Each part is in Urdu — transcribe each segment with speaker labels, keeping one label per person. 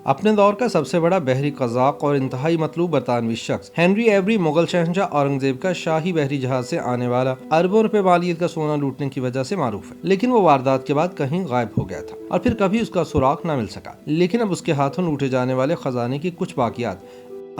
Speaker 1: اپنے دور کا سب سے بڑا بحری قزاق اور انتہائی مطلوب برطانوی شخص ہنری ایوری مغل شہنشاہ اورنگزیب کا شاہی بحری جہاز سے آنے والا اربوں روپے مالیت کا سونا لوٹنے کی وجہ سے معروف ہے، لیکن وہ واردات کے بعد کہیں غائب ہو گیا تھا اور پھر کبھی اس کا سراغ نہ مل سکا۔ لیکن اب اس کے ہاتھوں لوٹے جانے والے خزانے کی کچھ باقیات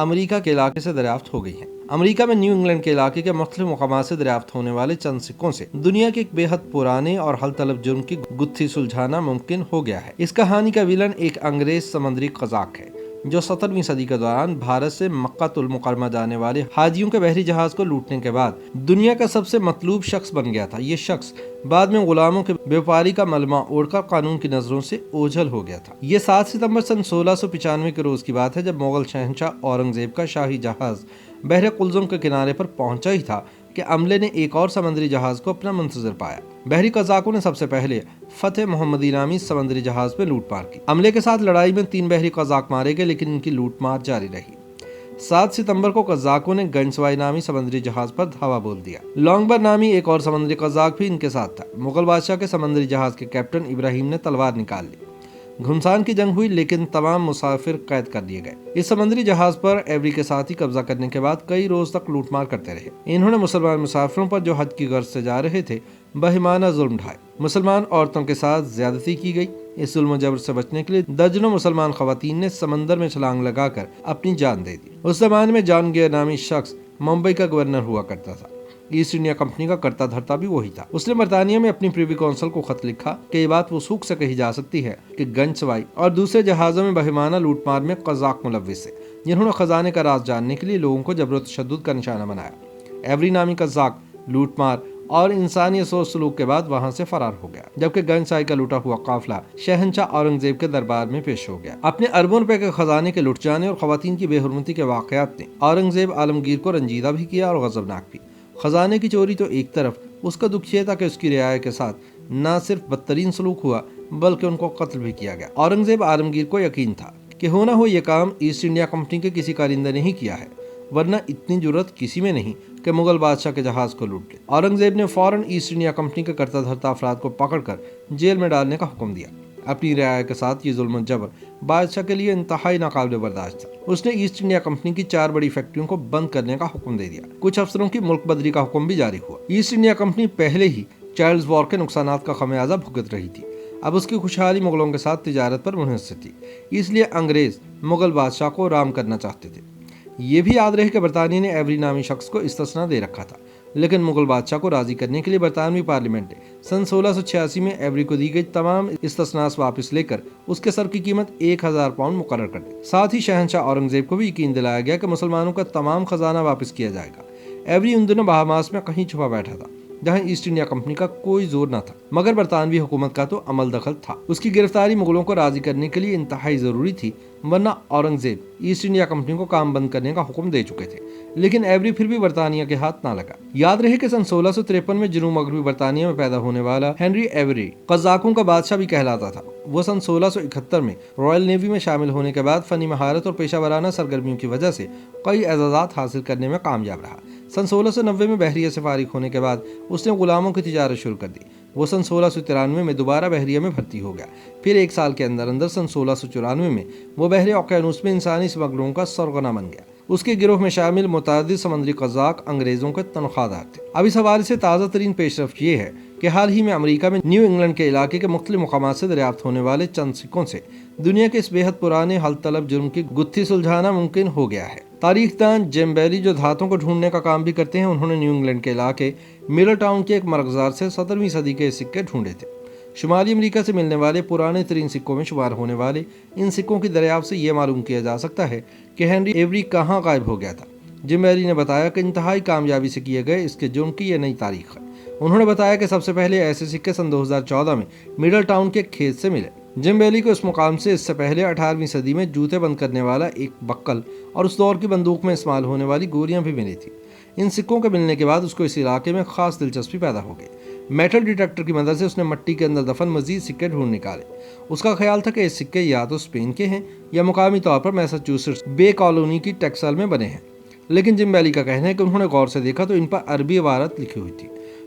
Speaker 1: امریکہ کے علاقے سے دریافت ہو گئی ہیں۔ امریکہ میں نیو انگلینڈ کے علاقے کے مختلف مقامات سے دریافت ہونے والے چند سکوں سے دنیا کے ایک بے حد پرانے اور حل طلب جرم کی گتھی سلجھانا ممکن ہو گیا ہے۔ اس کہانی کا ویلن ایک انگریز سمندری قزاق ہے جو 17ویں صدی کے دوران بھارت سے مکہ المکرمہ جانے والے حاجیوں کے بحری جہاز کو لوٹنے کے بعد دنیا کا سب سے مطلوب شخص بن گیا تھا۔ یہ شخص بعد میں غلاموں کے بیوپاری کا ملمہ اوڑھ کر قانون کی نظروں سے اوجھل ہو گیا تھا۔ یہ 7 ستمبر سن 1695 کے روز کی بات ہے، جب مغل شہنشاہ اورنگزیب کا شاہی جہاز بحر قلزم کے کنارے پر پہنچا ہی تھا کہ عملے نے ایک اور سمندری جہاز کو اپنا منتظر پایا۔ بحری قزاقوں نے سب سے پہلے فتح محمدی نامی سمندری جہاز پہ لوٹ مار کی۔ عملے کے ساتھ لڑائی میں 3 بحری قزاق مارے گئے، لیکن ان کی لوٹ مار جاری رہی۔ 7 ستمبر کو قزاقوں نے گنسوائی نامی سمندری جہاز پر دھاوا بول دیا۔ لانگبر نامی ایک اور سمندری قزاق بھی ان کے ساتھ تھا۔ مغل بادشاہ کے سمندری جہاز کے کیپٹن ابراہیم نے تلوار نکال لی۔ گھمسان کی جنگ ہوئی، لیکن تمام مسافر قید کر لیے گئے۔ اس سمندری جہاز پر ایوری کے ساتھ ہی قبضہ کرنے کے بعد کئی روز تک لوٹ مار کرتے رہے۔ انہوں نے مسلمان مسافروں پر جو حج کی غرض سے جا رہے تھے بہیمانہ ظلم ڈھائے۔ مسلمان عورتوں کے ساتھ زیادتی کی گئی۔ اس ظلم و جبر سے بچنے کے لیے درجنوں مسلمان خواتین نے سمندر میں چھلانگ لگا کر اپنی جان دے دی۔ اس زمانے میں جان گیئر نامی شخص ممبئی کا گورنر ہوا کرتا تھا۔ ایسٹ انڈیا کمپنی کا کرتا دھرتا بھی وہی تھا۔ اس نے برطانیہ میں اپنی پریوی کونسل کو خط لکھا کہ یہ بات وثوق سے کہی جا سکتی ہے کہ گنسوائی اور دوسرے جہازوں میں بہیمانہ لوٹ مار میں قزاق ملوث ہے، جنہوں نے خزانے کا راز جاننے کے لیے لوگوں کو جبر و تشدد کا نشانہ بنایا۔ ایوری نامی قزاق لوٹ مار اور انسانی سوچ سلوک کے بعد وہاں سے فرار ہو گیا، جبکہ گنسائی کا لوٹا ہوا قافلہ شہنشاہ اورنگزیب کے دربار میں پیش ہو گیا۔ اپنے اربوں روپے کے خزانے کے لٹ جانے اور خواتین کی بے حرمتی کے واقعات نے اورنگزیب عالمگیر کو رنجیدہ بھی کیا اور غضبناک بھی۔ خزانے کی چوری تو ایک طرف، اس کا دکھ یہ تھا کہ اس کی رعایا کے ساتھ نہ صرف بدترین سلوک ہوا بلکہ ان کو قتل بھی کیا گیا۔ اورنگزیب عالمگیر کو یقین تھا کہ ہو نہ ہو یہ کام ایسٹ انڈیا کمپنی کے کسی کارندے نے ہی کیا ہے، ورنہ اتنی جرت کسی میں نہیں کہ مغل بادشاہ کے جہاز کو لوٹ لے۔ اورنگزیب نے فوراً ایسٹ انڈیا کمپنی کے کرتا دھرتا افراد کو پکڑ کر جیل میں ڈالنے کا حکم دیا۔ اپنی رعایا کے ساتھ یہ ظلم و جبر بادشاہ کے لیے انتہائی ناقابل برداشت تھا۔ اس نے ایسٹ انڈیا کمپنی کی 4 بڑی فیکٹریوں کو بند کرنے کا حکم دے دیا۔ کچھ افسروں کی ملک بدری کا حکم بھی جاری ہوا۔ ایسٹ انڈیا کمپنی پہلے ہی چارلز وار کے نقصانات کا خمیازہ بھگت رہی تھی۔ اب اس کی خوشحالی مغلوں کے ساتھ تجارت پر منحصر تھی، اس لیے انگریز مغل بادشاہ کو رام کرنا چاہتے تھے۔ یہ بھی یاد رہے کہ برطانیہ نے ایوری نامی شخص کو استثنا دے رکھا تھا، لیکن مغل بادشاہ کو راضی کرنے کے لیے برطانوی پارلیمنٹ نے سن 1686 میں ایوری کو دی گئی تمام استثناء واپس لے کر اس کے سر کی قیمت 1000 پاؤنڈ مقرر کر دی۔ ساتھ ہی شہنشاہ اورنگزیب کو بھی یقین دلایا گیا کہ مسلمانوں کا تمام خزانہ واپس کیا جائے گا۔ ایوری ان دنوں بہاماس میں کہیں چھپا بیٹھا تھا، جہاں ایسٹ انڈیا کمپنی کا کوئی زور نہ تھا، مگر برطانوی حکومت کا تو عمل دخل تھا۔ اس کی گرفتاری مغلوں کو راضی کرنے کے لیے انتہائی ضروری تھی، ورنہ اورنگزیب ایسٹ انڈیا کمپنی کو کام بند کرنے کا حکم دے چکے تھے۔ لیکن ایوری پھر بھی برطانیہ کے ہاتھ نہ لگا۔ یاد رہے کہ سن 1653 میں جنوب مغربی برطانیہ میں پیدا ہونے والا ہنری ایوری قزاقوں کا بادشاہ بھی کہلاتا تھا۔ وہ سن 1671 میں رائل نیوی میں شامل ہونے کے بعد فنی مہارت اور پیشہ ورانہ سرگرمیوں کی وجہ سے کئی اعزازات حاصل کرنے میں کامیاب رہا۔ سن 1690 میں بحریہ سے فارغ ہونے کے بعد اس نے غلاموں کی تجارت شروع کر دی۔ وہ سن 1693 میں دوبارہ بحریہ میں بھرتی ہو گیا۔ پھر 1 سال کے اندر اندر سن 1694 میں وہ بحر اوقیانوس میں انسانی سمگلروں کا سرغنہ بن گیا۔ اس کے گروہ میں شامل متعدد سمندری قزاق انگریزوں کے تنخواہ دار تھے۔ اب اس حوالے سے تازہ ترین پیش رفت یہ ہے کہ حال ہی میں امریکہ میں نیو انگلینڈ کے علاقے کے مختلف مقامات سے دریافت ہونے والے چند سکوں سے دنیا کے اس بے حد پرانے حل طلب جرم کی گتھی سلجھانا ممکن ہو گیا ہے۔ تاریخ دان جیم بیلی جو دھاتوں کو ڈھونڈنے کا کام بھی کرتے ہیں، انہوں نے نیو انگلینڈ کے علاقے مڈل ٹاؤن کے ایک مرغزار سے 17ویں صدی کے سکے ڈھونڈے تھے۔ شمالی امریکہ سے ملنے والے پرانے ترین سکوں میں شمار ہونے والے ان سکوں کی دریافت سے یہ معلوم کیا جا سکتا ہے کہ ہنری ایوری کہاں غائب ہو گیا تھا۔ جیم بیلی نے بتایا کہ انتہائی کامیابی سے کیے گئے اس کے جرم کی یہ نئی تاریخ ہے۔ انہوں نے بتایا کہ سب سے پہلے ایسے سکے سن 2014 میں مڈل ٹاؤن کے کھیت سے ملے۔ جیم بیلی کو اس مقام سے اس سے پہلے 18ویں صدی میں جوتے بند کرنے والا ایک بکل اور اس دور کی بندوق میں استعمال ہونے والی گولیاں بھی ملی تھی۔ ان سکوں کے ملنے کے بعد اس کو اس علاقے میں خاص دلچسپی پیدا ہو گئی۔ میٹل ڈیٹیکٹر کی مدد سے اس نے مٹی کے اندر دفن مزید سکے ڈھونڈ نکالے۔ اس کا خیال تھا کہ یہ سکے یا تو اسپین کے ہیں یا مقامی طور پر میساچوسٹس بے کالونی کی ٹیکسل میں بنے ہیں، لیکن جیم بیلی کا کہنا ہے کہ انہوں نے غور سے دیکھا تو ان پر عربی عبارت لکھی ہوئی تھی۔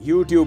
Speaker 2: YouTube